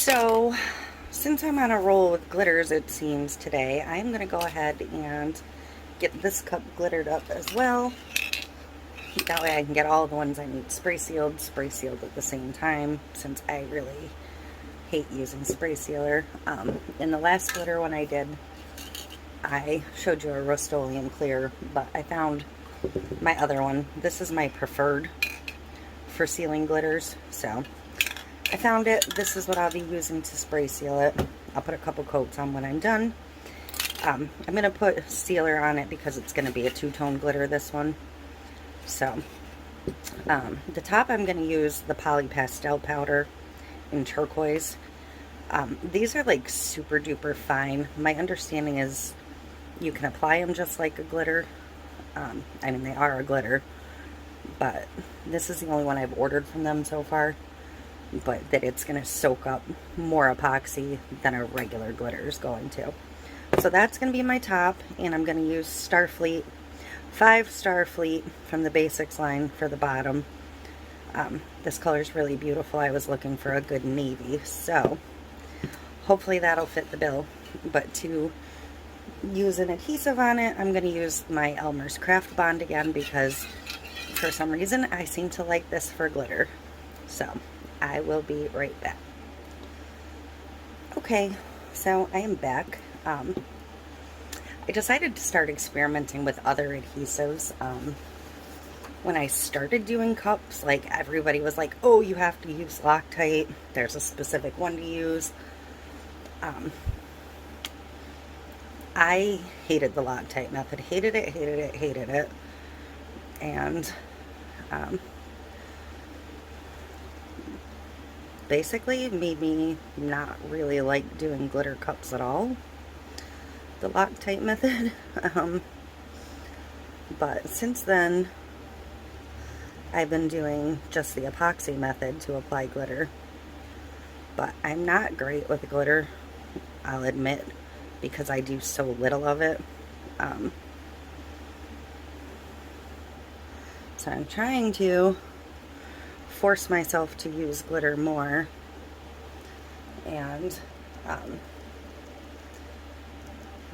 So, since I'm on a roll with glitters, it seems, today, I'm going to go ahead and get this cup glittered up as well. That way I can get all the ones I need spray sealed at the same time, since I really hate using spray sealer. In the last glitter one I did, I showed you a Rust-Oleum clear, but I found my other one. This is my preferred for sealing glitters, so I found it. This is what I'll be using to spray seal it. I'll put a couple coats on when I'm done. I'm going to put sealer on it because it's going to be a two-tone glitter, this one. So, the top I'm going to use the Poly Pastel powder in turquoise. These are like super duper fine. My understanding is you can apply them just like a glitter. I mean, they are a glitter, but this is the only one I've ordered from them so far. But that it's going to soak up more epoxy than a regular glitter is going to. So that's going to be my top, and I'm going to use Starfleet, 5 Starfleet from the Basics line for the bottom. This color is really beautiful. I was looking for a good navy, so hopefully that'll fit the bill. But to use an adhesive on it, I'm going to use my Elmer's Craft Bond again because for some reason I seem to like this for glitter. So I will be right back. Okay, so I am back. I decided to start experimenting with other adhesives. When I started doing cups, like everybody was like, oh, you have to use Loctite. There's a specific one to use. I hated the Loctite method. Hated it. And basically made me not really like doing glitter cups at all, the Loctite method. But since then I've been doing just the epoxy method to apply glitter, but I'm not great with glitter, I'll admit, because I do so little of it. So I'm trying to force myself to use glitter more, and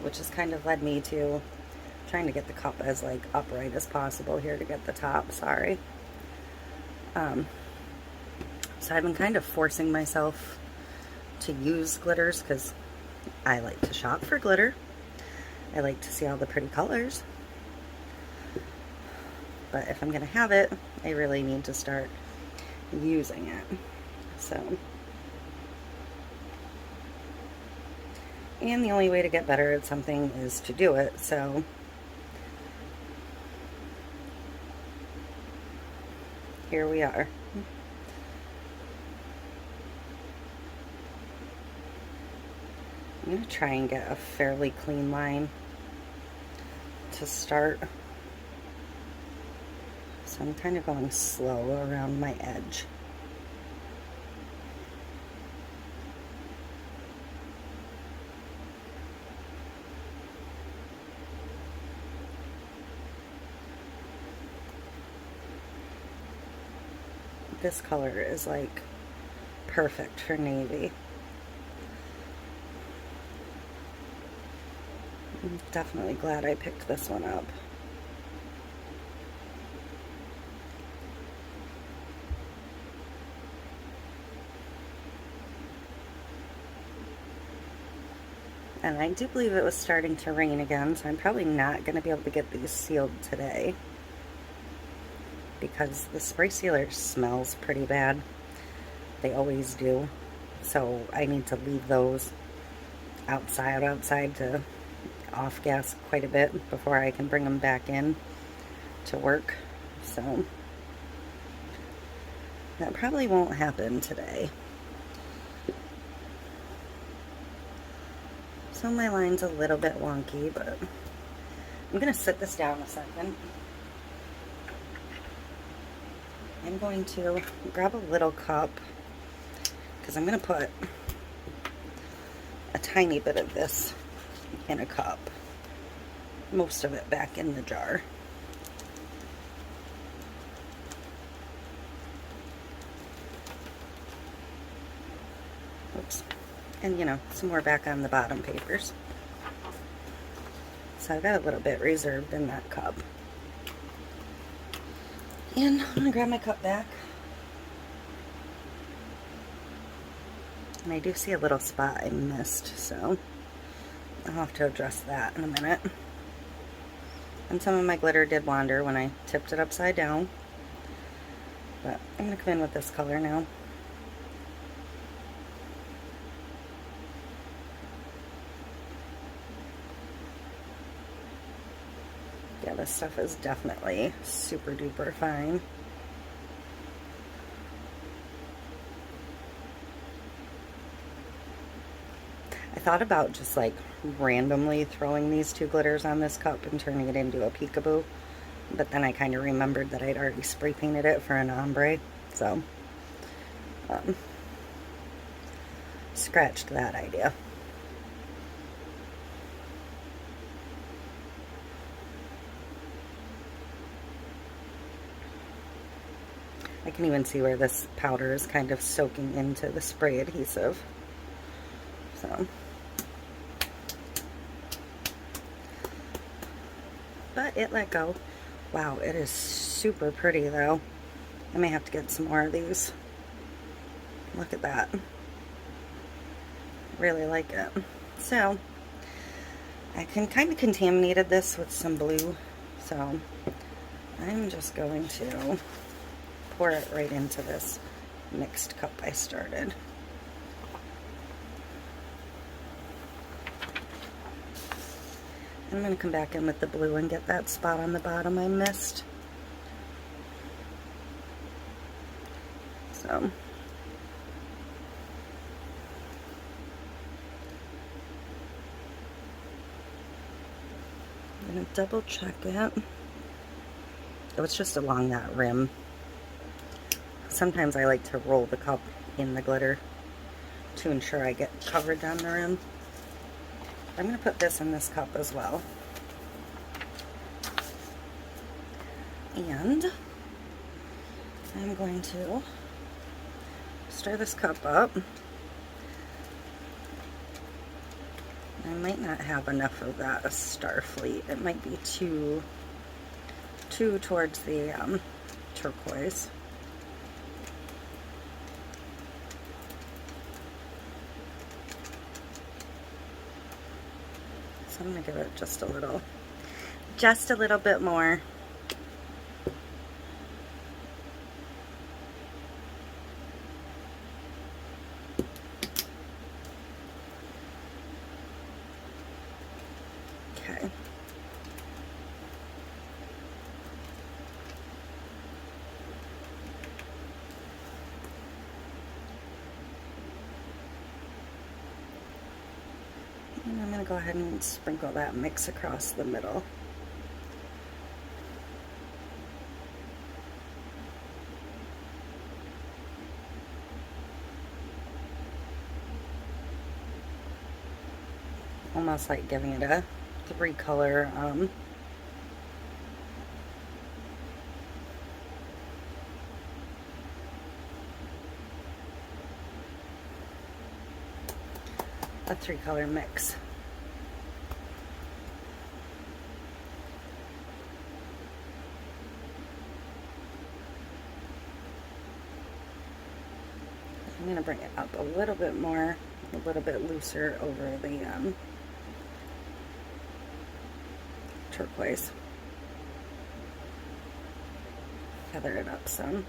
which has kind of led me to trying to get the cup as like upright as possible here to get the top. Sorry. So I've been kind of forcing myself to use glitters because I like to shop for glitter. I like to see all the pretty colors, but if I'm gonna have it, I really need to start using it. So, and the only way to get better at something is to do it. So here we are. I'm going to try and get a fairly clean line to start. So I'm kind of going slow around my edge. This color is like perfect for navy. I'm definitely glad I picked this one up. And I do believe it was starting to rain again, so I'm probably not going to be able to get these sealed today, because the spray sealer smells pretty bad. They always do. So I need to leave those outside to off gas quite a bit before I can bring them back in to work. So that probably won't happen today. So my line's a little bit wonky, but I'm going to sit this down a second. I'm going to grab a little cup because I'm going to put a tiny bit of this in a cup, most of it back in the jar. works. And, you know, some more back on the bottom papers. So I've got a little bit reserved in that cup. And I'm going to grab my cup back. And I do see a little spot I missed, so I'll have to address that in a minute. And some of my glitter did wander when I tipped it upside down. But I'm going to come in with this color now. Yeah, this stuff is definitely super duper fine. I thought about just like randomly throwing these two glitters on this cup and turning it into a peekaboo, but then I kind of remembered that I'd already spray painted it for an ombre, so scratched that idea. I can even see where this powder is kind of soaking into the spray adhesive. So, but it let go. Wow, it is super pretty though. I may have to get some more of these. Look at that. Really like it. So, I kind of contaminated this with some blue. So, I'm just going to pour it right into this mixed cup I started. I'm going to come back in with the blue and get that spot on the bottom I missed. So, I'm going to double check it. It was just along that rim. Sometimes I like to roll the cup in the glitter to ensure I get covered down the rim. I'm going to put this in this cup as well. And I'm going to stir this cup up. I might not have enough of that Starfleet. It might be too towards the turquoise. So I'm going to give it just a little bit more. Okay. And I'm going to go ahead and sprinkle that mix across the middle. Almost like giving it a three-color mix. I'm going to bring it up a little bit more, a little bit looser over the turquoise. Feather it up some.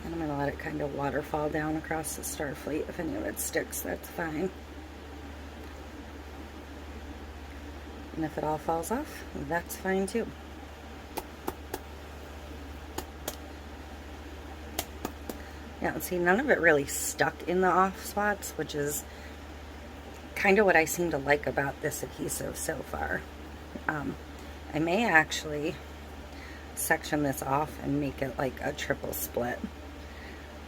And I'm going to let it kind of waterfall down across the Starfleet. If any of it sticks, that's fine. And if it all falls off, that's fine too. Yeah, see, none of it really stuck in the off spots, which is kind of what I seem to like about this adhesive so far. I may actually section this off and make it like a triple split,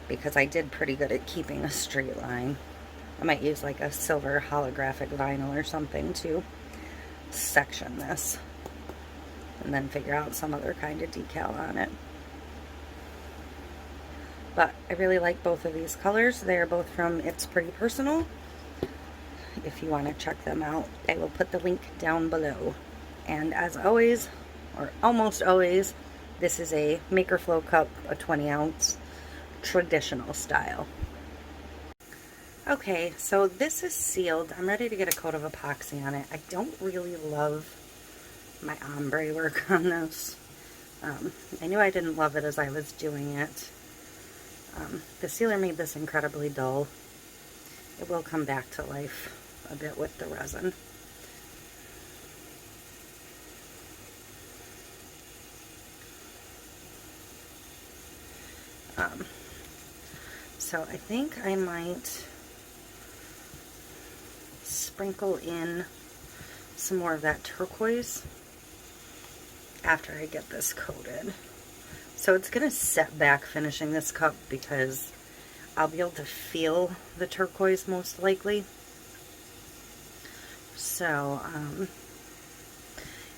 because I did pretty good at keeping a straight line. I might use like a silver holographic vinyl or something to section this, and then figure out some other kind of decal on it. But I really like both of these colors. They are both from It's Pretty Personal. If you want to check them out, I will put the link down below. And as always, or almost always, this is a Maker Flow cup, a 20 ounce, traditional style. Okay, so this is sealed. I'm ready to get a coat of epoxy on it. I don't really love my ombre work on this. I knew I didn't love it as I was doing it. The sealer made this incredibly dull. It will come back to life a bit with the resin. So I think I might sprinkle in some more of that turquoise after I get this coated. So it's going to set back finishing this cup because I'll be able to feel the turquoise most likely. So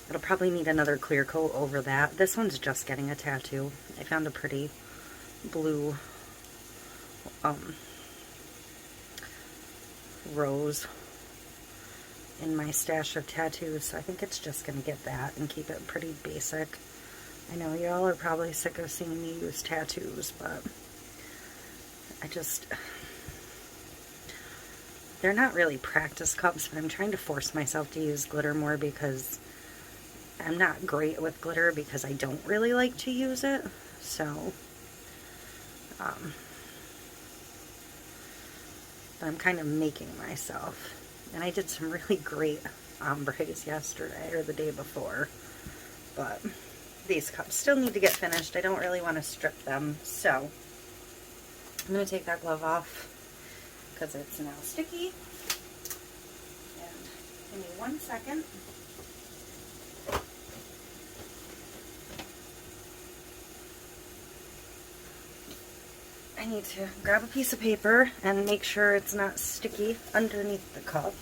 it'll probably need another clear coat over that. This one's just getting a tattoo. I found a pretty blue rose in my stash of tattoos, so I think it's just going to get that and keep it pretty basic. I know y'all are probably sick of seeing me use tattoos, but they're not really practice cups, but I'm trying to force myself to use glitter more because I'm not great with glitter because I don't really like to use it. So, but I'm kind of making myself. And I did some really great ombres yesterday or the day before, but these cups still need to get finished. I don't really want to strip them, so I'm going to take that glove off because it's now sticky. And give me 1 second. I need to grab a piece of paper and make sure it's not sticky underneath the cup,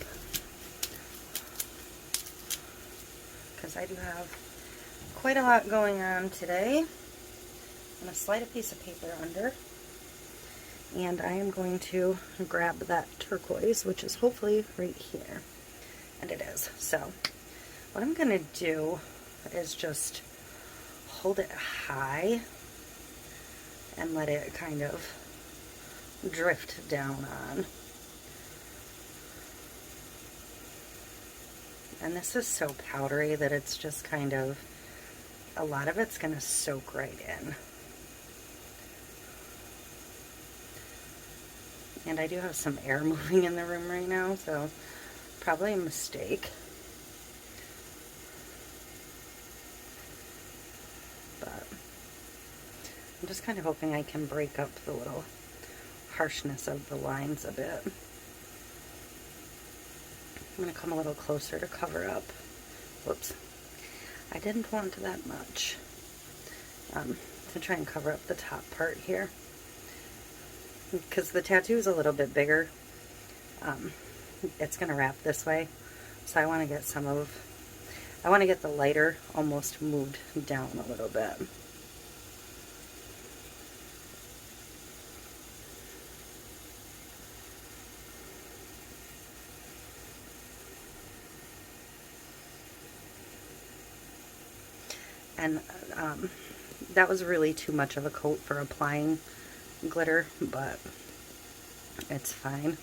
because I do have quite a lot going on today. I'm going to slide a piece of paper under, and I am going to grab that turquoise, which is hopefully right here, and it is. So what I'm going to do is just hold it high and let it kind of drift down on. And this is so powdery that it's just kind of, a lot of it's going to soak right in. And I do have some air moving in the room right now, so probably a mistake. But I'm just kind of hoping I can break up the little harshness of the lines a bit. I'm going to come a little closer to cover up. Whoops. I didn't want that much. To try and cover up the top part here. Because the tattoo is a little bit bigger. It's going to wrap this way. So I want to get I want to get the lighter almost moved down a little bit. And that was really too much of a coat for applying glitter, but it's fine.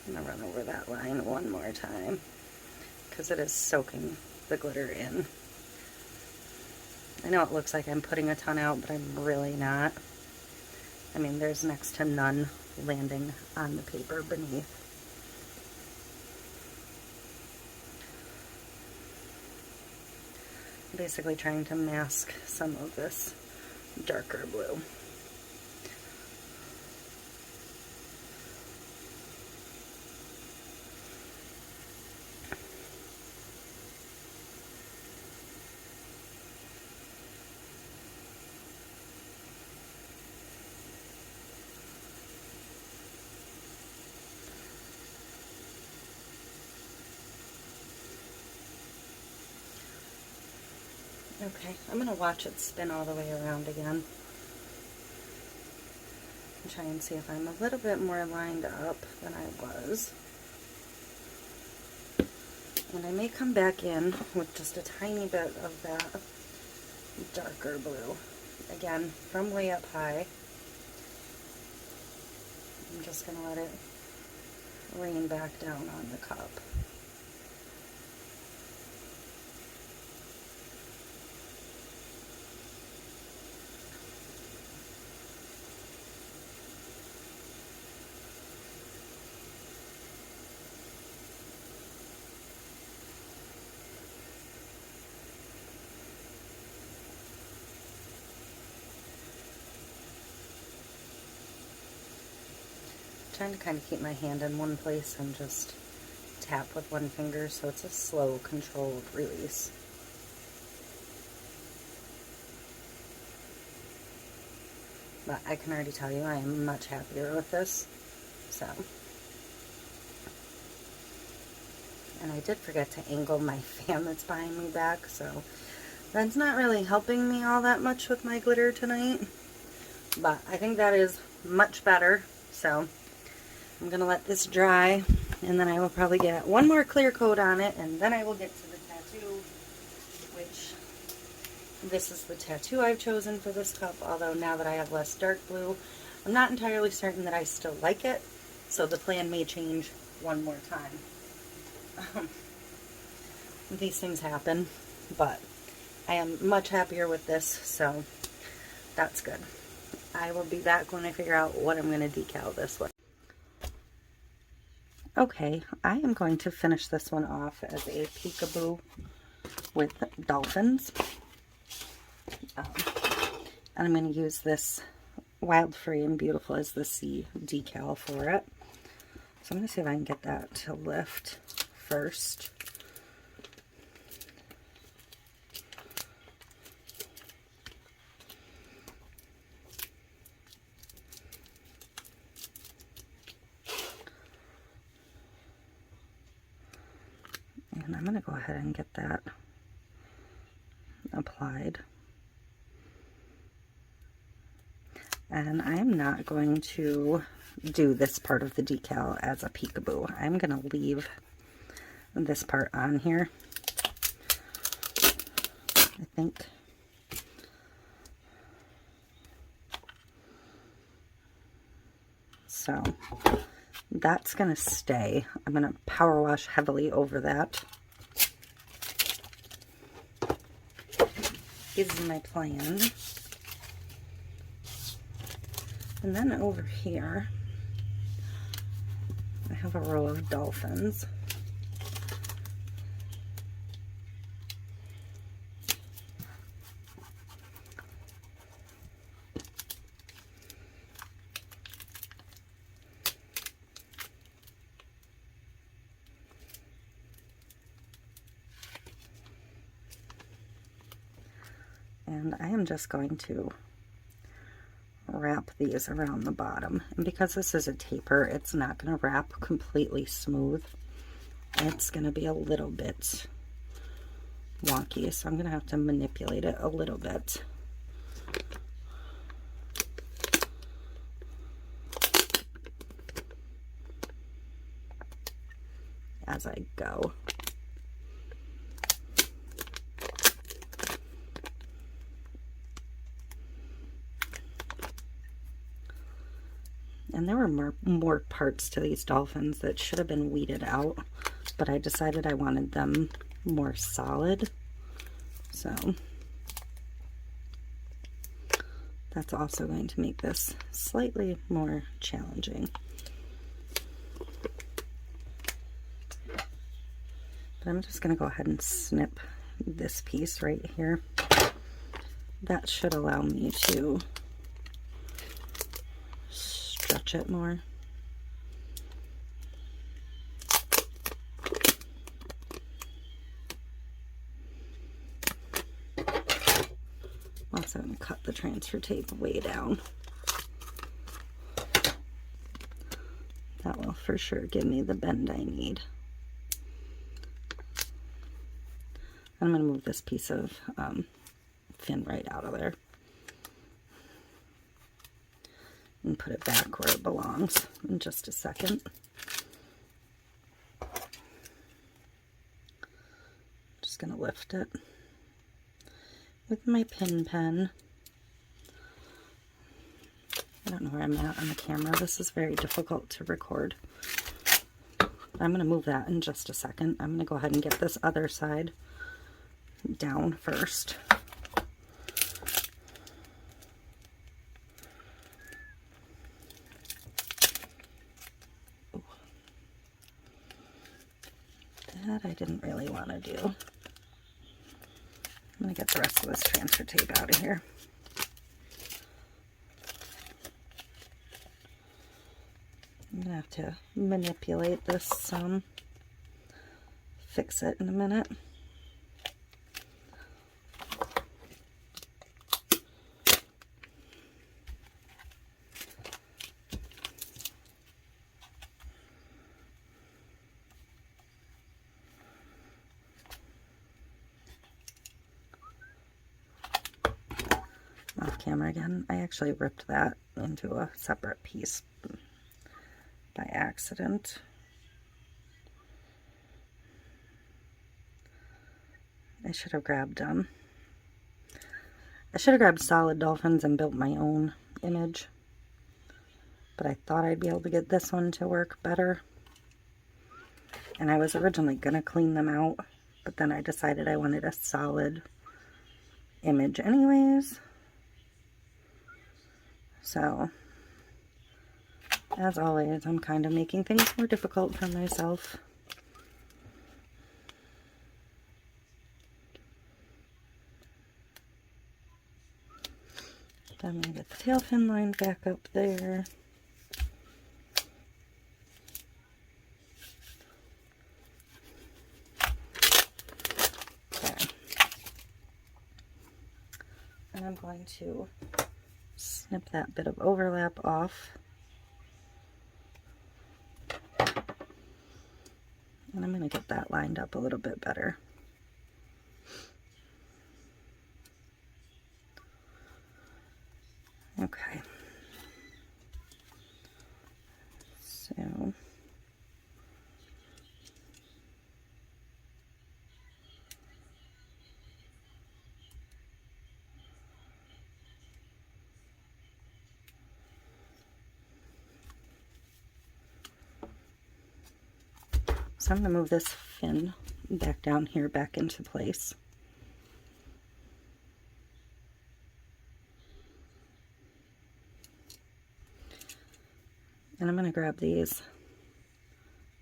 I'm going to run over that line one more time because it is soaking the glitter in. I know it looks like I'm putting a ton out, but I'm really not. I mean, there's next to none landing on the paper beneath. Basically trying to mask some of this darker blue. Okay, I'm going to watch it spin all the way around again. And try and see if I'm a little bit more lined up than I was. And I may come back in with just a tiny bit of that darker blue. Again, from way up high. I'm just going to let it rain back down on the cup. Trying to kind of keep my hand in one place and just tap with one finger, so it's a slow, controlled release. But I can already tell you I am much happier with this. So, and I did forget to angle my fan that's behind me back, so that's not really helping me all that much with my glitter tonight. But I think that is much better, so I'm going to let this dry, and then I will probably get one more clear coat on it, and then I will get to the tattoo, which this is the tattoo I've chosen for this cup, although now that I have less dark blue, I'm not entirely certain that I still like it, so the plan may change one more time. These things happen, but I am much happier with this, so that's good. I will be back when I figure out what I'm going to decal this with. Okay, I am going to finish this one off as a peekaboo with dolphins. And I'm going to use this Wild, Free, and Beautiful as the sea decal for it. So I'm going to see if I can get that to lift first. And I'm going to go ahead and get that applied. And I'm not going to do this part of the decal as a peekaboo. I'm going to leave this part on here, I think. So that's going to stay. I'm going to power wash heavily over that. Is my plan. And then over here, I have a row of dolphins. And I am just going to wrap these around the bottom. And because this is a taper, it's not going to wrap completely smooth. It's going to be a little bit wonky, so I'm going to have to manipulate it a little bit. As I go. And there were more parts to these dolphins that should have been weeded out, but I decided I wanted them more solid. So that's also going to make this slightly more challenging. But I'm just going to go ahead and snip this piece right here. That should allow me to stretch it more. Also going to cut the transfer tape way down. That will for sure give me the bend I need. I'm going to move this piece of fin right out of there. And put it back where it belongs in just a second. Just going to lift it with my pin pen. I don't know where I'm at on the camera. This is very difficult to record. I'm going to move that in just a second. I'm going to go ahead and get this other side down first. Ooh. That I didn't really want to do. I'm going to get the rest of this transfer tape out of here. I'm going to have to manipulate this some, fix it in a minute. Off camera again. I actually ripped that into a separate piece by accident. I should have grabbed solid dolphins and built my own image, but I thought I'd be able to get this one to work better. And I was originally gonna clean them out, but then I decided I wanted a solid image anyways. So, as always, I'm kind of making things more difficult for myself. I'm going to get the tail fin line back up there. Okay. And I'm going to snip that bit of overlap off. And I'm going to get that lined up a little bit better. Okay. So I'm going to move this fin back down here, back into place. And I'm going to grab these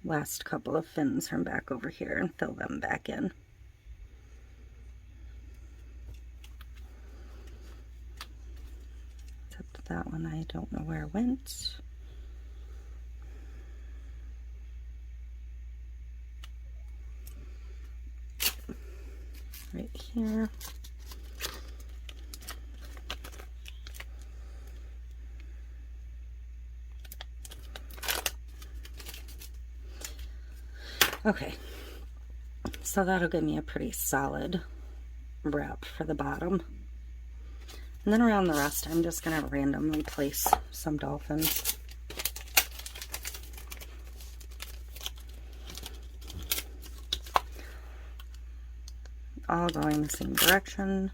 last couple of fins from back over here and fill them back in. Except that one I don't know where it went. Right here. Okay, so that'll give me a pretty solid wrap for the bottom. And then around the rest, I'm just going to randomly place some dolphins. All going the same direction.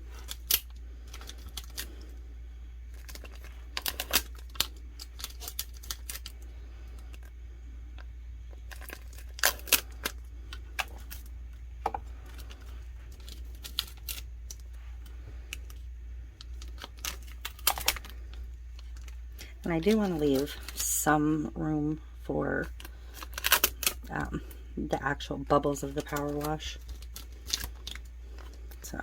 And I do want to leave some room for the actual bubbles of the power wash. So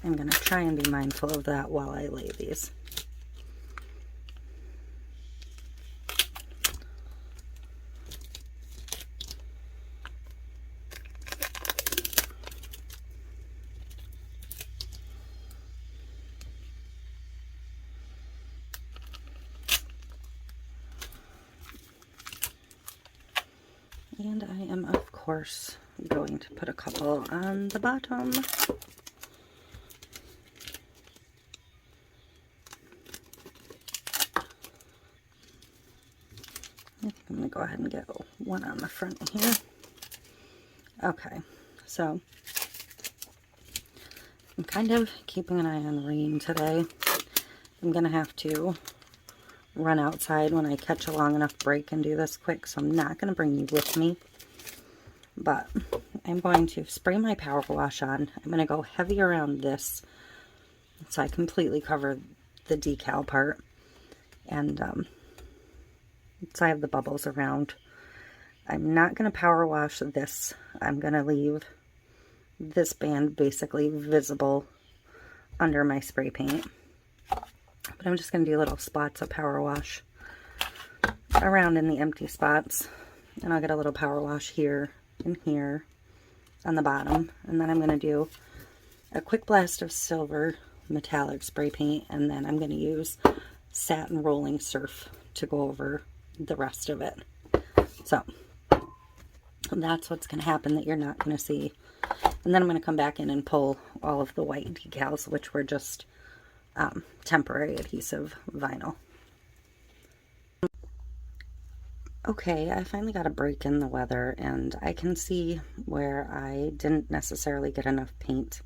I'm going to try and be mindful of that while I lay these. And I am, of course, I'm going to put a couple on the bottom. I think I'm going to go ahead and get one on the front here. Okay, so I'm kind of keeping an eye on rain today. I'm going to have to run outside when I catch a long enough break and do this quick, so I'm not going to bring you with me. But I'm going to spray my power wash on. I'm going to go heavy around this so I completely cover the decal part. And so I have the bubbles around. I'm not going to power wash this. I'm going to leave this band basically visible under my spray paint. But I'm just going to do little spots of power wash around in the empty spots. And I'll get a little power wash here and here on the bottom. And then I'm going to do a quick blast of silver metallic spray paint. And then I'm going to use satin rolling surf to go over the rest of it. So that's what's going to happen that you're not going to see. And then I'm going to come back in and pull all of the white decals, which were just temporary adhesive vinyl. Okay, I finally got a break in the weather, and I can see where I didn't necessarily get enough paint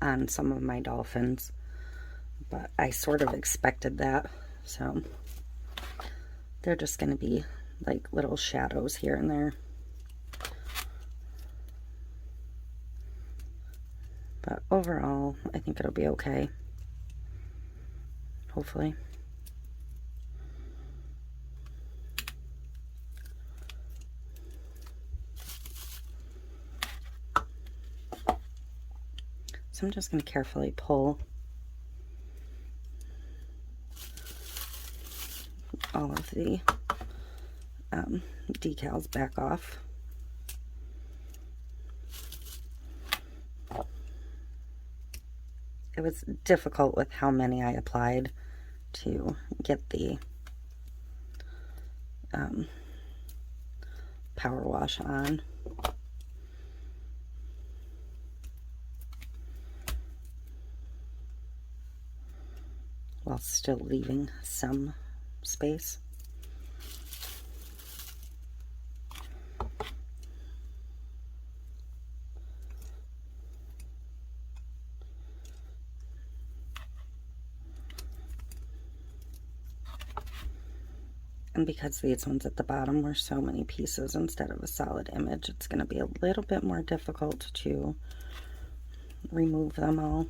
on some of my dolphins, but I sort of expected that. So they're just going to be like little shadows here and there. But overall, I think it'll be okay. Hopefully. So I'm just going to carefully pull all of the decals back off. It was difficult with how many I applied to get the power wash on. While still leaving some space. And because these ones at the bottom were so many pieces instead of a solid image, it's going to be a little bit more difficult to remove them all.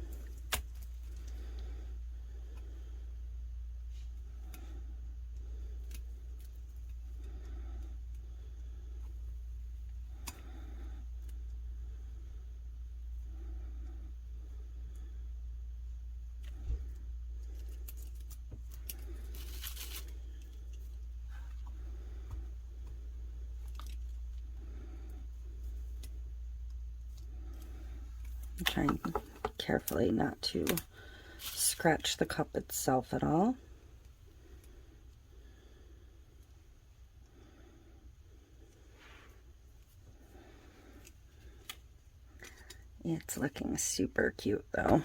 I'm trying carefully not to scratch the cup itself at all. It's looking super cute though.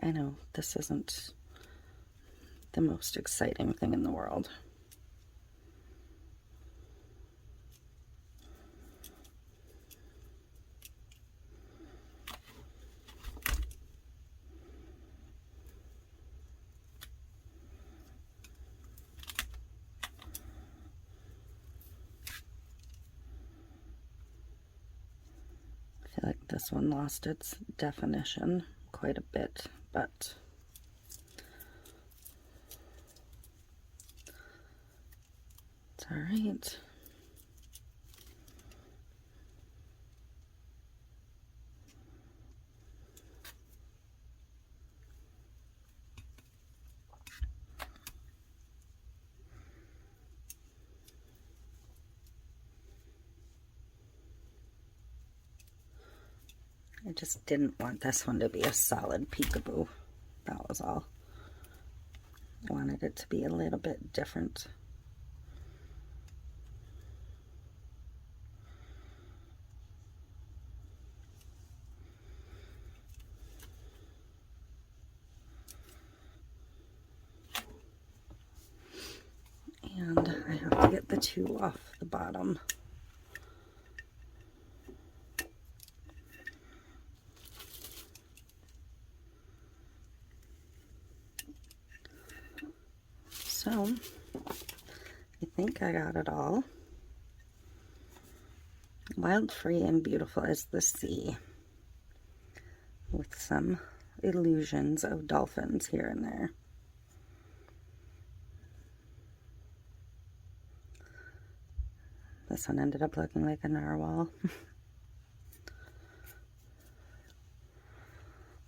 I know this isn't the most exciting thing in the world. I feel like this one lost its definition quite a bit, but All right. I just didn't want this one to be a solid peekaboo. That was all. I wanted it to be a little bit different. And I have to get the two off the bottom. So, I think I got it all. Wild, free, and beautiful as the sea, with some illusions of dolphins here and there. This one ended up looking like a narwhal.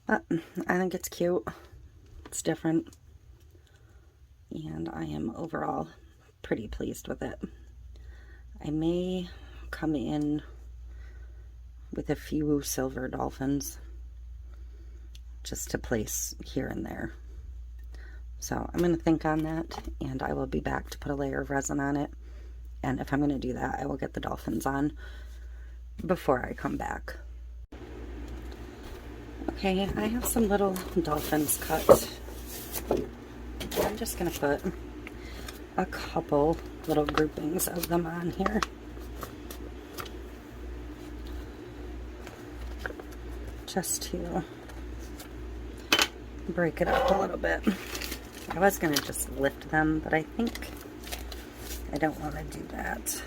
But I think it's cute. It's different. And I am overall pretty pleased with it. I may come in with a few silver dolphins just to place here and there. So I'm going to think on that, and I will be back to put a layer of resin on it. And if I'm going to do that, I will get the dolphins on before I come back. Okay, I have some little dolphins cut. I'm just going to put a couple little groupings of them on here. Just to break it up a little bit. I was going to just lift them, but I think I don't want to do that.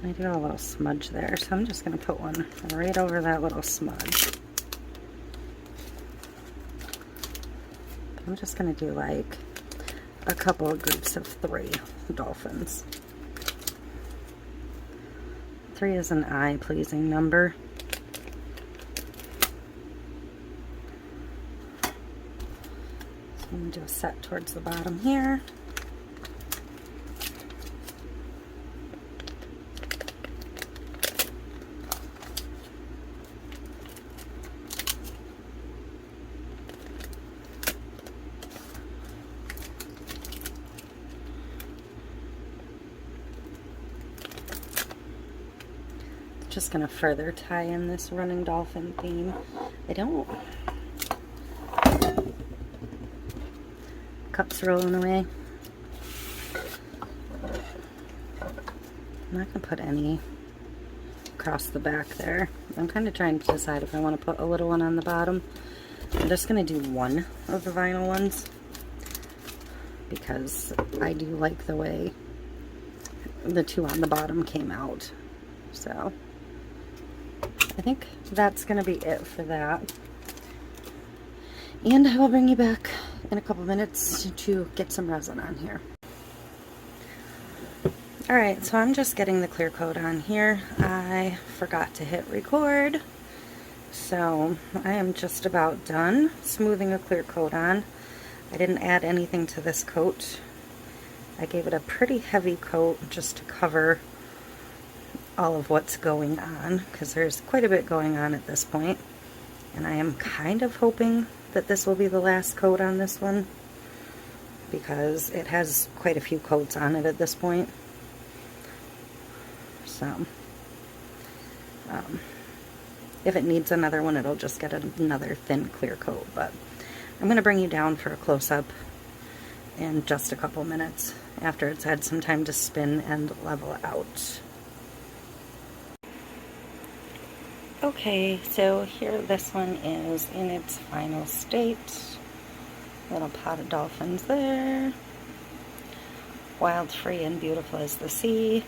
I do have a little smudge there, so I'm just going to put one right over that little smudge. I'm just going to do like a couple of groups of 3 dolphins. 3 is an eye-pleasing number. So I'm going to do a set towards the bottom here. Just going to further tie in this running dolphin theme. I don't... Cup's rolling away. I'm not going to put any across the back there. I'm kind of trying to decide if I want to put a little one on the bottom. I'm just going to do one of the vinyl ones because I do like the way the 2 on the bottom came out. So I think that's going to be it for that. And I will bring you back in a couple minutes to get some resin on here. Alright, so I'm just getting the clear coat on here. I forgot to hit record, so I am just about done smoothing a clear coat on. I didn't add anything to this coat. I gave it a pretty heavy coat just to cover all of what's going on, because there's quite a bit going on at this point, and I am kind of hoping that this will be the last coat on this one, because it has quite a few coats on it at this point. So if it needs another one, it'll just get another thin clear coat. But I'm going to bring you down for a close-up in just a couple minutes after it's had some time to spin and level out. Okay, so here this one is in its final state. Little pot of dolphins there. Wild, free, and beautiful as the sea.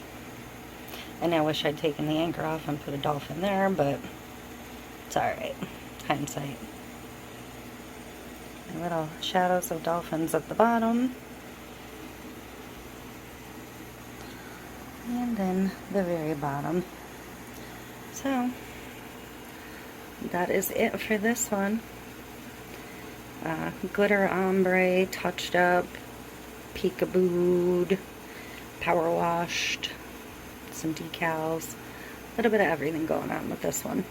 And I wish I'd taken the anchor off and put a dolphin there, but it's alright. Hindsight. And little shadows of dolphins at the bottom. And then the very bottom. So that is it for this one. Glitter ombre, touched up, peekabooed, power washed, some decals, a little bit of everything going on with this one.